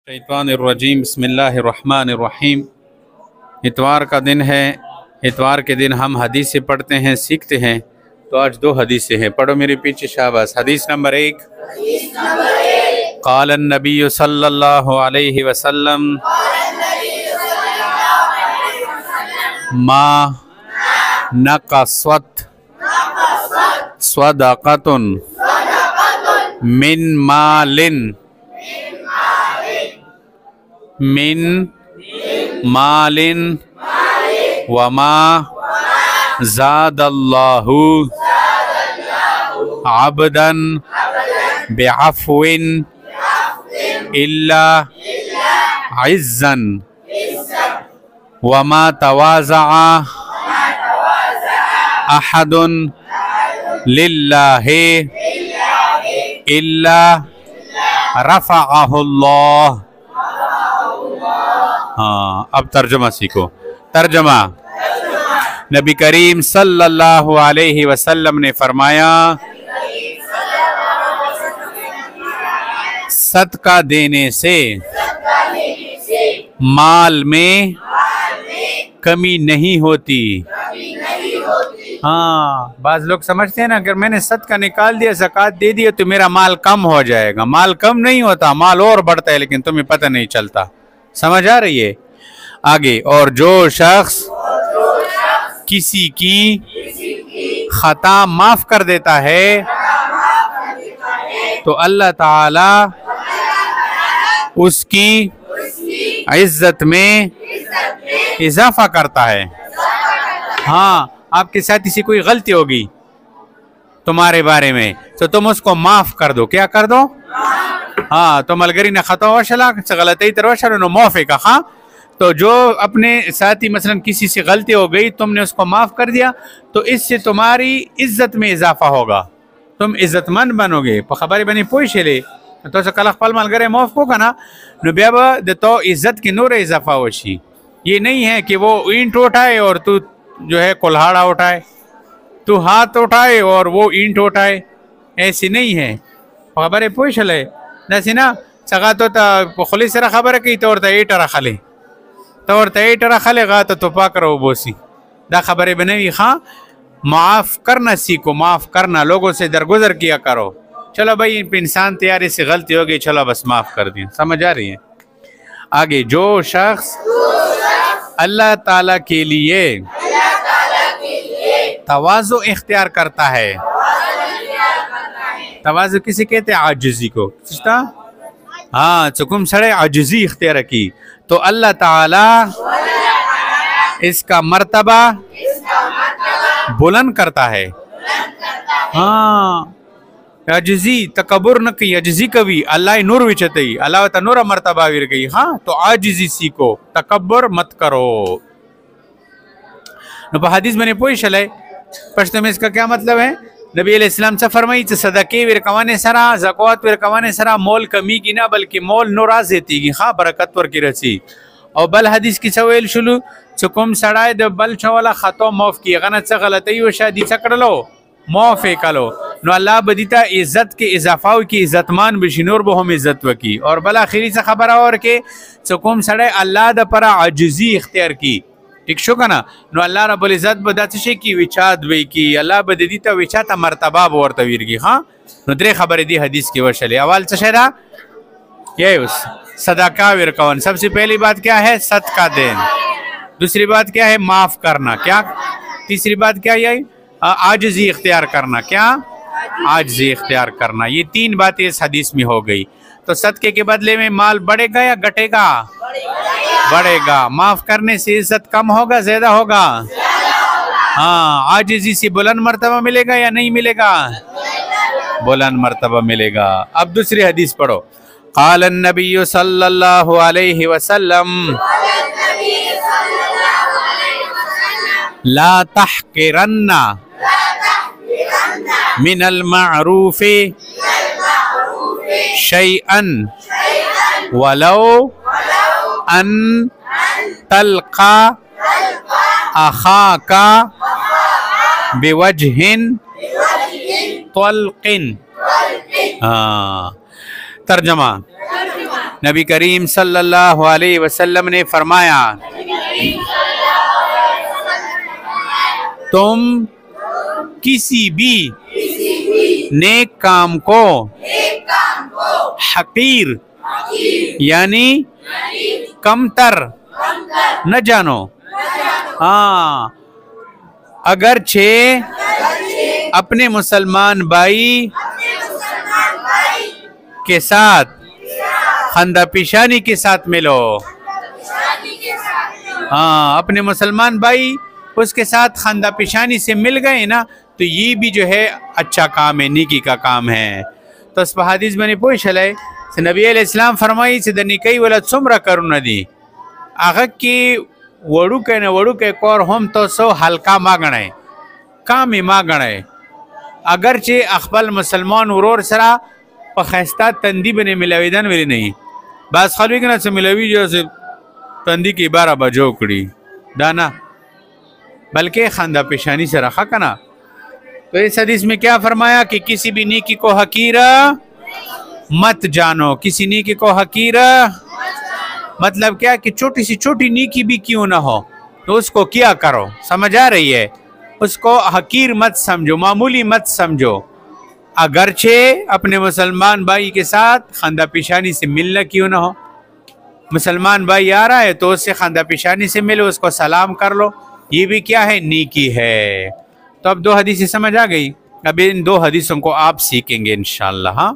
شیطان الرجیم بسم اللہ الرحمن الرحیم۔ اتوار کا دن ہے۔ اتوار کے دن ہم حدیثیں پڑھتے ہیں، سیکھتے ہیں۔ تو آج دو حدیثیں ہیں، پڑھو میرے پیچھے شاباش۔ حدیث نمبر 1، قال النبی صلی اللہ علیہ وسلم ما نقصت صدقۃ من مال وما زاد اللہ عبدا بعفو الا عزا وما تواضع احد للہ الا رفعہ اللہ۔ ہاں، اب ترجمہ سیکھو۔ ترجمہ، نبی کریم صلی اللہ علیہ وسلم نے فرمایا، صدقہ دینے سے مال میں کمی نہیں ہوتی۔ ہاں، بعض لوگ سمجھتے ہیں نا کہ میں نے صدقہ نکال دیا، زکوٰۃ دے دیا تو میرا مال کم ہو جائے گا۔ مال کم نہیں ہوتا، مال اور بڑھتا ہے، لیکن تمہیں پتہ نہیں چلتا۔ سمجھ آ رہی ہے؟ آگے، اور جو شخص کسی کی خطا معاف کر دیتا ہے تو اللہ تعالی اس کی عزت میں اضافہ کرتا ہے۔ ہاں، آپ کے ساتھ اسی کوئی غلطی ہوگی تمہارے بارے میں تو تم اس کو معاف کر دو۔ کیا کر دو؟ ہاں، تو ملگری نہ خطا وشلا غلطی تروشل نو معافی کا۔ ہاں، تو جو اپنے ساتھی مثلا کسی سے غلطی ہو گئی، تم نے اس کو معاف کر دیا تو اس سے تمہاری عزت میں اضافہ ہوگا، تم عزت مند بنو گے۔ خبر بنی پوچھ لے تو سے کل خپل ملګری معاف کو کنا نو بیا به د تو عزت کی نور اضافہ وشي۔ یہ نہیں ہے کہ وہ اینٹ اٹھائے اور تو جو ہے کلہاڑا اٹھائے، تو ہاتھ اٹھائے اور وہ اینٹ اٹھائے، ایسی نہیں ہے۔ خبر پوچھ لے دسی نا څنګه ته خلی سره خبره کوي ته ورته ایټ راخلی، ته ورته ایټ راخلی غا ته توپاک راوبوسی، دا خبریں بنوی۔ ہاں، معاف کرنا سیکھو، معاف کرنا، لوگوں سے درگزر کیا کرو۔ چلو بھائی انسان تیاری سے غلطی ہو گئی، چلو بس معاف کر دیں۔ سمجھ آ رہی ہے؟ آگے، جو شخص اللہ تعالیٰ کے لیے تواضع اختیار کرتا ہے، تواضع کسی کہتے ہیں؟ عاجزی کو۔ ہاں، چکم سڑے عاجزی اختیار کی تو اللہ تعالیٰ اس کا مرتبہ بلند کرتا ہے۔ ہاں، عاجزی تکبر نہ کی، عاجزی کبھی اللہ نور وچتی، اللہ تا نور مرتبہ ور گئی۔ ہاں، تو عاجزی سیکھو، تکبر مت کرو۔ نو په حدیث میں نے پوئی شلے پشت میں اس کا کیا مطلب ہے؟ نبی علیہ السلام سے فرمائی چھ صدقے ورکوانے سرا، زکوات ورکوانے سرا مول کمی کی نہ بلکہ مول نوراز دیتی گی، ہاں برکت ور کی رسی۔ اور بل حدیث کی سویل شلو چکم سڑائے دے بل چوالا خطو موف کی غنت سے غلطی و شادی سکڑلو موف کلو نو اللہ بدیتا عزت کے اضافہ کی، عزت مان بشنور بو ہم عزت وکی۔ اور بل آخری سے خبر اور کہ چکم سڑے اللہ دا پر عجزی اختیار کی، ٹھیک شو کنا نو اللہ رب العزت بداتشے کی وچاد وی کی، اللہ بدیتا وچاتا مرتبہ بورتا ویرگی۔ ہاں، نو درے خبر دی حدیث کی ورشلے۔ اول چشیرہ یہ اس صدقہ ورکون، سب سے پہلی بات کیا ہے؟ صدقہ دین۔ دوسری بات کیا ہے؟ معاف کرنا۔ کیا؟ تیسری بات کیا ہے؟ عاجزی اختیار کرنا۔ کیا؟ عاجزی اختیار کرنا۔ یہ تین باتیں اس حدیث میں ہو گئی۔ تو صدقے کے بدلے میں مال بڑھے گا یا گھٹے گا؟ بڑھے گا۔ معاف کرنے سے عزت کم ہوگا زیادہ ہوگا؟ ہاں، عاجزی سے بلند مرتبہ ملے گا یا نہیں ملے گا؟ بلند مرتبہ ملے گا۔ اب دوسری حدیث پڑھو۔ قال النبی صلی اللہ علیہ وسلم لا تحقرن من المعروف شیئا ولو ان تلقى اخاك بوجه طلق۔ ترجمہ، نبی کریم صلی اللہ علیہ وسلم نے فرمایا تم کسی بھی نیک کام کو حقیر یعنی کمتر نہ جانو. ہاں اگرچہ اپنے مسلمان بھائی کے ساتھ خندہ پیشانی کے ساتھ ملو. ہاں اپنے مسلمان بھائی اس کے ساتھ خندہ پیشانی سے مل گئے نا تو یہ بھی جو ہے اچھا کام ہے، نیکی کا کام ہے. تو اس پہ حدیث میں نے پوچھلے نبی علیہ السلام فرمائی چې د نیکی ولا څومره کارونه دي هغه کې وړوکی نه وړوکی کار هم تاسو هلکا ما ګڼئ، کام یې ما ګڼئ. اگر چې خپل مسلمان ورور سره په ښایسته تندي باندې ملاوېدن ولې نه وي. بعض خلک نه څه ملاویږي چې تندي کې 12 بجو کړي دا نه، بلکہ خندہ پیشانی سے رکھا کنا. تو اس حدیث میں کیا فرمایا کہ کسی بھی نیکی کو حقیر مت جانو. کسی نیکی کو حقیر مطلب کیا کہ چھوٹی سی چھوٹی نیکی بھی کیوں نہ ہو تو اس کو کیا کرو. سمجھ آ رہی ہے؟ اس کو حقیر مت سمجھو، معمولی مت سمجھو. اگرچہ اپنے مسلمان بھائی کے ساتھ خندہ پیشانی سے ملنا کیوں نہ ہو. مسلمان بھائی آ رہا ہے تو اس سے خندہ پیشانی سے ملو، اس کو سلام کر لو، یہ بھی کیا ہے؟ نیکی ہے. تو اب 2 حدیثیں سمجھ آ گئی. اب ان 2 حدیثوں کو آپ سیکھیں گے انشاءاللہ. ہاں